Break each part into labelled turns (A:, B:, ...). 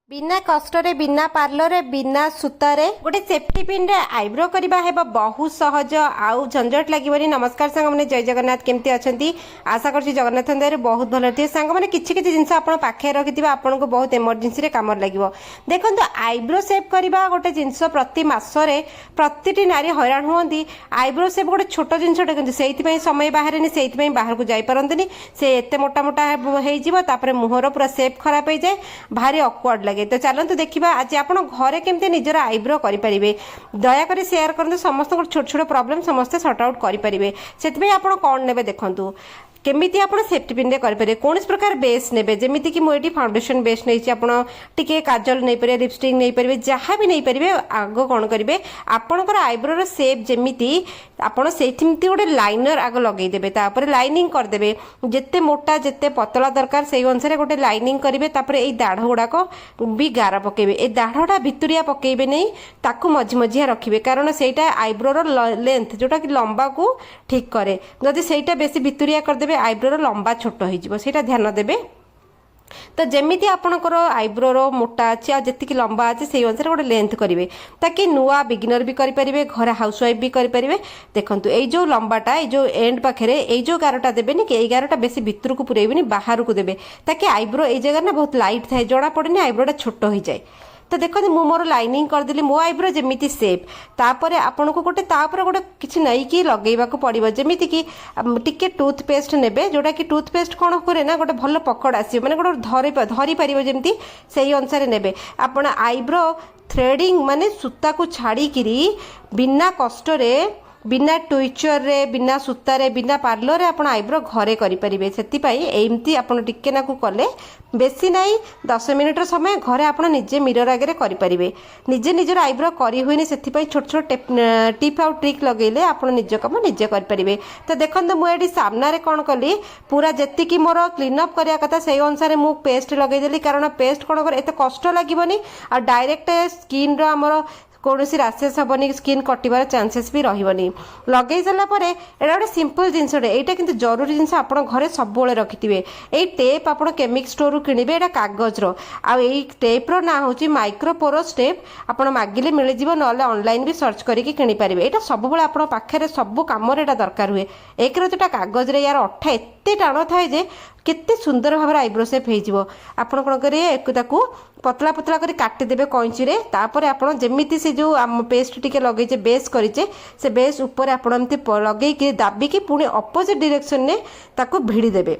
A: बिना कष्ट बिना पार्लर बिना सूतार गोटे सेफ्टी पिन रे आईब्रो करवा है बहुत सहज आउ झंझट लगे। नमस्कार सांग मैंने जय जगन्नाथ केमती अच्छा आशा कर जगन्नाथ दयार बहुत भल थे सांग मैंने किसी जिन आप पाखे रखि आपको बहुत इमरजेंसी कम लगे। देखो आईब्रो सेप करवा गोटे जिनस प्रति मसरे प्रति नारी हैरान हुई आईब्रो सेप गोटे छोट जिनस से समय बाहर से बाहर को जापारती से एत मोटा मोटा होपर मुहर पूरा सेप खराब हो जाए भारी अक्वर्ड लगे। तो चलते देखा आज आप घरे केमती निजर आईब्रो करेंगे दयाकोरी सेयार करते समस्त छोट छोट प्रॉब्लम समस्ते सॉर्ट आउट करेंगे से आप कौन ने देखूँ केमिति आप सेफ्टी पिन रे करेंगे कौन प्रकार बेस ने जमीती कि मुझे फाउंडेशन बेस नहीं आपटे काजल नहीं पारे लिपस्टिक नहीं पारे जहाँ भी नहीं पारे आग कौन करेंगे आपणकर आईब्रोर सेप जमीती आपड़ से गोटे लाइनर आग लगेदेवे तापर लाइनिंग करदे जिते मोटा जिते पतला दरकार से अनुसार गोटे लाइनिंग करेंगे यही दाढ़ गुड़ाक भी गार पकेबे ए दाढ़टा भितरिया पकेबे नहीं ताकू मझी मझिया रखिए कारण सेटा आईब्रोर लेंथ जोटा कि लंबा को ठीक करे जदि सेटा बेसी भितरिया करदे आईब्रोर लंबा छोट हो ध्यान देवे। तो जमीती आपणकर आईब्रोर मोटा अच्छी आ जी लंबा अच्छे से अनुसार गोटे लेंथ करेंगे ताकि नुआ बिगिनर भी करेंगे घर हाउस वाइफ भी करेंगे। देखो ये जो लंबाटा ये जो एंड पाखे ये जो गारटा देवेनि कि यही गारटा बेसी भितर को पुरेबनी बाहर को देवे ताकि आईब्रो ये जगह ना बहुत लाइट थाए जना पड़े आईब्रोटा छोट हो जाए। तो देखो मु मोर लाइनिंग करदेली मो आईब्रो जमीती सेप तापर आपन को गोटे गोटे किसी नहीं कि लगेवा को पड़ो जमीती कि टिके टूथपेस्ट नेबे जोटा कि टूथपेस्ट कौन करे ना गोटे भल पकड़ आसो मैंने गोटे धरी पार जमी से अनुसार नेबे आपण आईब्रो थ्रेडिंग माने सूता को छाड़ी बिना कष्ट बिना ट्विचर रे बिना सूतारे बिना पार्लर आप आईब्रो घरे करेंगे से एमती आप टिके नाकू कले बेसी नाई 10 मिनिट समय घरे आप निजे मिरर आगे करेंगे निजे निजर आईब्रो करी हुई से छोट छोट टिप आउ ट्रिक लगेले आप निज कम निजे करेंगे। तो देखो मुझे सामने कौन कली पूरा जी मोर क्लीनअप करने कथा से अनुसार मु पेस्ट लगेदेली कारण पेस्ट कौन कर एत कष्ट लगभग आ डायरेक्ट स्किन आमर कौन रासेस हेनी स्किन कटार चांसेस भी रही लगे सारापर एटा गोटे सिंपल जिनसटे यहाँ कि जरूरी जिन आप घरे सब रखिथे ये टेप आप केमिक स्टोर किणवे यहाँ कागज आई टेप्र ना हूँ माइक्रोपोरस टेप आप मागिले मिलज ना ऑनलाइन भी सर्च करके किपारे यहाँ सब आप पाखे सब कम दरकार हुए एक तो कागज यार अठा एत टाण थाए जे केते सुंदर भाव आईब्रो सेप हो आपड़ कौन करेंगे पतला पतला कर काटिदेवे कैंची रे तापर आपड़ जमीती से जो आम पेस्ट टिके लगे बेस करेचे से बेस ऊपर आप लगे दाबिकी पुणी अपोजिट डायरेक्शन ने ताको भिड़ी देबे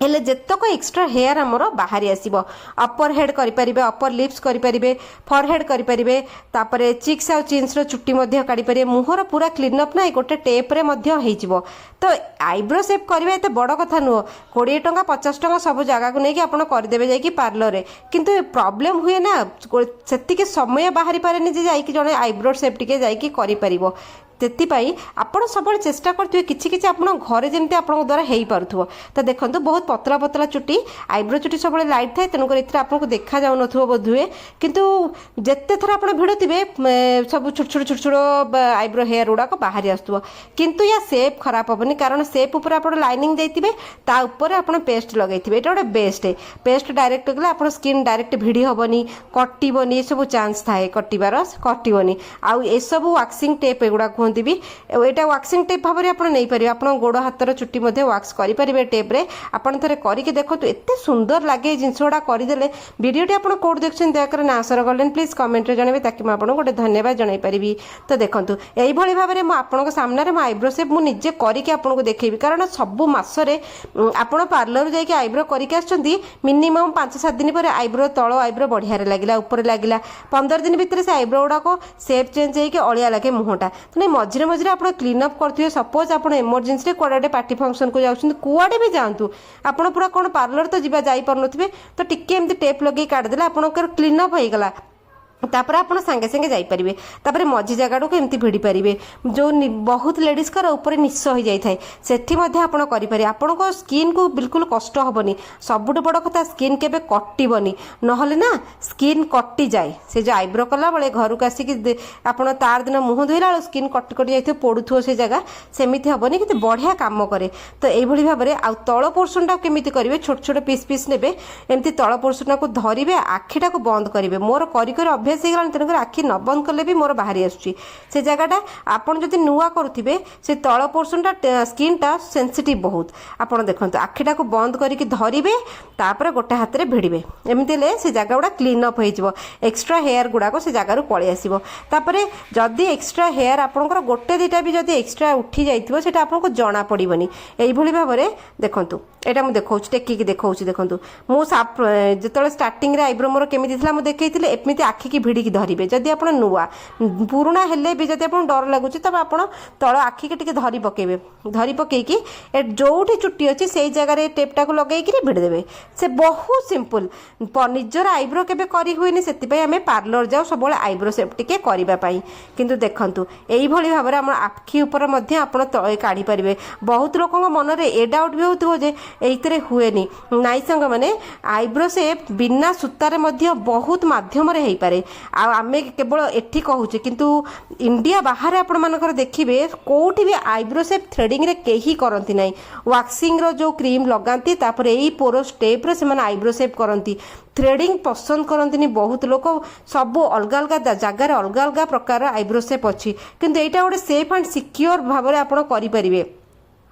A: हेले जेतक एक्स्ट्रा हेयर आमर बाहरी आसीबो अपर हेड करेंगे अपर लिप्स करेंगे फॉरहेड करेंगे तापर चिक्स आ चिन्स चुट्टी काढ़ी पारे मुहर पूरा क्लीनअप ना गोटे टेप्रे हो। तो आईब्रो सेप करवा एत बड़ कथा नुह 20 टंका 50 टंका सब जगह को लेकिन आप करदेवे जाकि पार्लर रे किंतु प्रॉब्लम हुए ना से समय बाहरी पारे जे जड़े आईब्रो सेप टिके जाकि करिपरिबो से आपड़ सब चेष्टा करेंगे कि आप घरे जमी आप द्वारा हो पार। तो देखो बहुत पतला पतला चुट्टी आईब्रो चुट्टी सब लाइट थाए तेणुकर ये आपको देखा जाऊन बोधुए किंतु जिते थर आप भिड़ुवे सब छोट छोट छोट छोट आईब्रो हेयर गुड़ाक बाहरी आसुव किंतु या सेप खराब हेनी कारण सेप उपर आप लाइनिंग देते आप पेस्ट लगे ये गोटे बेस्ट पेस्ट डायरेक्ट गले आप स्किन डायरेक्ट भिड़ी हेनी कटोनी सब चान्स थाए कटार कटोनी आउ ये सब वाक्सिंग टेप एगुड़ा भी यहाँ वाक्सिंग टेप भाव में आप नहीं पारे आप गोड़ हाथर चुट्टी वाक्स करेंगे टेप्रे आपड़ थे करके देखो एत सुंदर लगे जिन गुड़ा करदे वीडियोटी आप कौट देखते दयाकर ना आसर गलेन प्लीज कमेंट जनइबे ताकि मुझे गोटे धन्यवाद जन पारि। तो देखो यही भाव में आपको सामने मो आईब्रो सेप मुझे करके आपको देखेबी कारण सब मसरे आप पार्लर जाकि आईब्रो करके मिनिमम 5-7 दिन पर आईब्रो तल आईब्रो बढ़िया लगे ऊपर लगे 15 दिन भितर से आईब्रो गुड़ाक सेप चेंज होकर अलिया लगे मुहटा मझे मझे आप क्लीनअप करेंगे सपोज आप इमरजेंसी कड़े पार्टी फंक्शन को जाऊँ कुआडे भी जातु आप पूरा कौन पार्लर तो जापारे तो टिके एमती टेप लगे काटिदेले आप क्लीनअप हो गला तापर आप सांगे सांगे जापरेंगे तापर मझी जगह को एमती भिड़ी पारे जो बहुत लेडीज ऊपर निश हो जाए से करें आपण को स्किन को बिल्कुल कष्ट हेनी सबुठ बड़ कथा स्किन के कटबनी नहले ना स्किन कटि जाए से जो आईब्रो कला बेले घर को आसिक आप तार दिन मुह धोला स्किन कटि कटि जाए पोड़ुथ से जगह सेमती हेनी कि बढ़िया काम करे तो यही भाव में आउ तल पोर्सन टा केमी करेंगे छोट छोट पीस पीस ने एमती तल पोर्सन को धरवे आखिटा को बंद करेंगे मोर कर अभ्यास हो गला तेणुकर आखि न बंद कले भी मोर बाहरी आसुची से जगहटा आपड़ जब नुआ करुवे से तल पोर्सन टा स्किन टा सेंसिटिव बहुत आपड़ देखो आखिटा को बंद करके धरवे तापर गोटे हाथ में भिड़े एमती से जगह गुड़ा क्लीन अप हो एक्सट्रा हेयर गुड़ाक से जगार पलि आसपर जदि एक्सट्रा हेयर आपंकर गोटे दुटा भी जब एक्सट्रा उठी जाइए आपको जना पड़ोनी यही भाव में देखूँ यहाँ मुझे देखा टेकिकी देखा देखूँ मुझे जो स्टार्टिंग आईब्रो मोर केमी मुझे देखी एमती आखिकी भिड़िकी धरवे जदि आप नुआ पुराणा हेले भी जब आप डर लगुच तब आप तल आखिकी टी धरी पकेबे धरी पकईकी जो चुट्टी अच्छी से जगह टेपटा को लगेगी भिड़देवे से बहुत सिंपल निजर आईब्रो केबे करी हुएनी से आम पार्लर जाऊ सब आईब्रो सेप टिके करने किंतु देखंतु यही भाव में आम आखि उपर काढ़ी पारे बहुत लोक मन में ए डाउट भी होता जे ये हुएनी नाई सांग मैंने आईब्रो सेप बिना सूतार बहुत माध्यम हो पारे आम केवल एठी कहूचे किंतु इंडिया बाहर आपण मानकर देखिए कोठी भी आईब्रो सेप थ्रेडिंग रे केही करंती नाही वैक्सिंग रो जो क्रीम लगाती तापर एई पोरो स्टेप रे से आईब्रो सेप करंती थ्रेडिंग पसंद करंती बहुत लोक सब अलग अलग जगार अलग अलग प्रकार आईब्रो सेप अच्छी किंतु एटा गोटे सेफ एंड सिक्योर भाव में आपण करि परिबे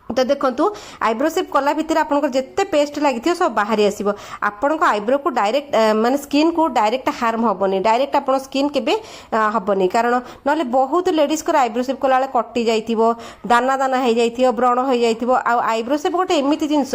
A: तो देखो आईब्रो सेप कला भितर आपंकर जिते पेस्ट लगी सब बाहरी आसो आपण आईब्रो को डायरेक्ट माने स्किन को डायरेक्ट हार्म हेनी डायरेक्ट आप स्किन के हेनी कारण ना बहुत लेडीज को आईब्रो सेप कला कटि जाइथिबो दाना दाना हो जाइथिबो व्रण हो जाइथिबो आ आईब्रो सेप गोटे एमती जिनस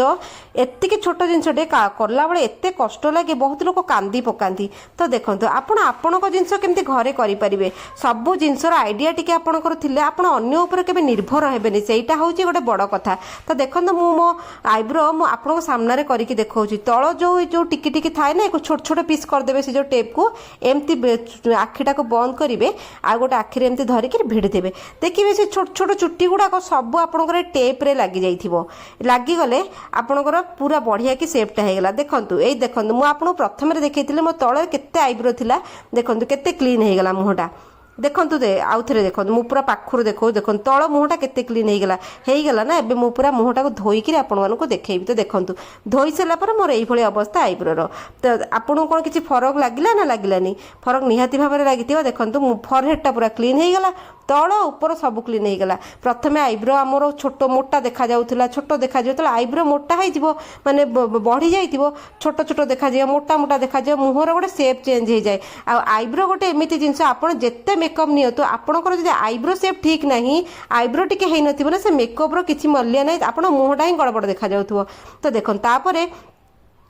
A: एतिक छोट जिनसटे कला बेले एते कष्ट लगे बहुत लोग कांदी पकाती तो देखो आपण जिनस केमती घरे करें सब जिनसर आइडिया टी आपंकर थे आप अन्य निर्भर हेबेनी सेटा हूँ गोटे बड़ कथा तो देखो मो आईब्रो मु आपको सामने करके देखा तल जो टिकी टिकी थाए ना छोट छोट पीस करदे से जो टेप को एमती आखिटा को बंद करेंगे आ गोटे आखिरे एमती धरिकी भिड़देवे देखिए से छोट छोट चुट्टी गुड़ाक सब आपंकर टेप रे लगी जाइथिबो लागिगले आपंकर पूरा बढ़िया कि सेपटा होगला देखंतु एई देखंतु मु आपको प्रथम देखैथिले मो तळे केते आईब्रो थिला देखंतु केते क्लीन होगला मुहटा देखु दे आउ थे देखो मुझे पूरा पाखर देखो देखो तल मुहटा केते क्लीन होगला ना एबे मु पूरा मुहटा को धोईकी आपको देखी तो देखो धोई सारापर मोर यही अवस्था आईब्रोर तो आपको कौन किसी फरक लगिला ना लगिलानी फरक निहाती भाव में लगी देखो फरहेडटा पूरा क्लीन होगला तल ऊपर सब क्लीन होगला प्रथम आईब्रो आमर छोट मोटा देखा जाउथला छोट देखा जाउथला आईब्रो मोटा हो माने बढ़ी जाइथिबो छोट छोट देखा जाए मोटा मोटा देखा जाए मुहर गोटे सेप चेंज हो जाए आईब्रो गोटे एमती जिनस आपन जेते मेकअप नियंतु आपनकर जदि आईब्रो सेप ठीक नाही आईब्रो टिके हेइ नथिबो ना से मेकअप रो किछि मूल्य नाही आपन मुहटा ही गड़बड़ देखा जाउथबो तो देखन तापरे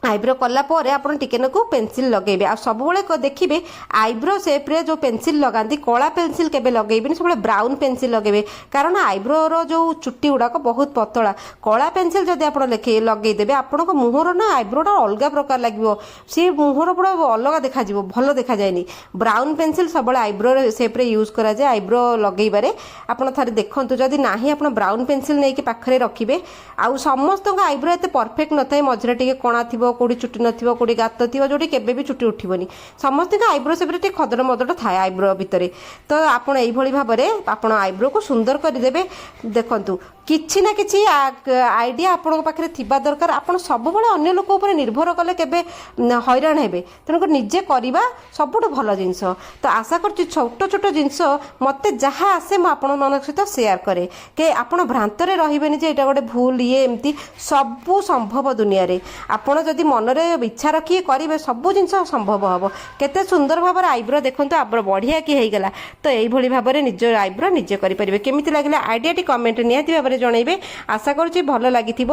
A: आईब्रो कलापर आप टिकेनको पेंसिल लगेबे आ सब देखिए आईब्रो सेप रे जो पेंसिल लगाती कला पेंसिल केबे लगेबेनी सब ब्राउन पेंसिल लगेबे कारण आईब्रोर जो चुट्टी गुड़ाक बहुत पतला कला पेंसिल जदि आप लगेदेवे आपण मुहर ना आईब्रोटा अलग प्रकार लगे सी मुहर पूरा अलग देखा भल देखा जाए ब्राउन पेंसिल सब आईब्रो सेप रे यूज करा जाए आईब्रो लगेबारे आप थे देखूँ जदि ना आप ब्राउन पेंसिल नहीं पाखे रखिए आउ समस्त आईब्रो एत परफेक्ट न था मझे टे कणा थी कौटी चुट्टी नथिबो कौटी गात थी जो केबे भी चुट्टी उठिबनी समस्त आईब्रो सेप टे खदड़ मदड़ थाए आईब्रो भितर तो आपड़ यही भाव में आप आईब्रो को सुंदर करदेवे देखंतु किछि ना किछि आइडिया आपण पाखे थिबा दरकार आपण सब अन्य लोक उपर निर्भर कले केबे हैरान हेबे तेणुकर निजे करवा सबुठ भल जिनस तो आशा कर छोट छोट जिनस मते जहाँ आसे मु आपण मन सहित शेयर करे के आपण भ्रांतरे रहिबेनी जे एटा गोटे भूल ये एमती सबू संभव दुनिया रे आपण जदि मनरे इच्छा रखी करेंगे सब जिनस संभव हम केते सुंदर भाव आईब्रो देखो आईब्रो बढ़िया कि होगला तो यही भाव में निज आईब्रो निजे करेंगे केमी लगे आइडिया टी कमेंट निहाती भाव में जनइबे आशा करुँच भल लगी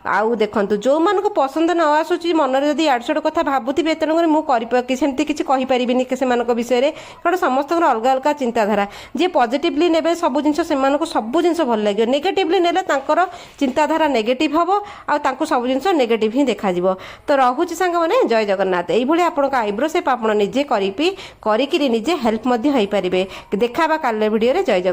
A: आउ देखो जो मानक पसंद न आसूची मनरे जदि आड़ छड़ कथा भावुवे तेणुकर मुझे सेमती किसी कहीपरि से विषय में कारण समस्त अलग अलग चिंताधारा जी पॉजिटिवली नेबे सब जिन सब जिन भल लगे नेगेटिवली नेले चिंताधारा नेगेटिव हम आउ सब जिन नेगेटिव ही देखा तो रहुछि सांग माने जय जगन्नाथ एई भली आपन आईब्रो शेप आपन निजे करिकि निजे हेल्प मध्ये होई परिबे। देखाबा काले वीडियो रे। जय जगन्नाथ।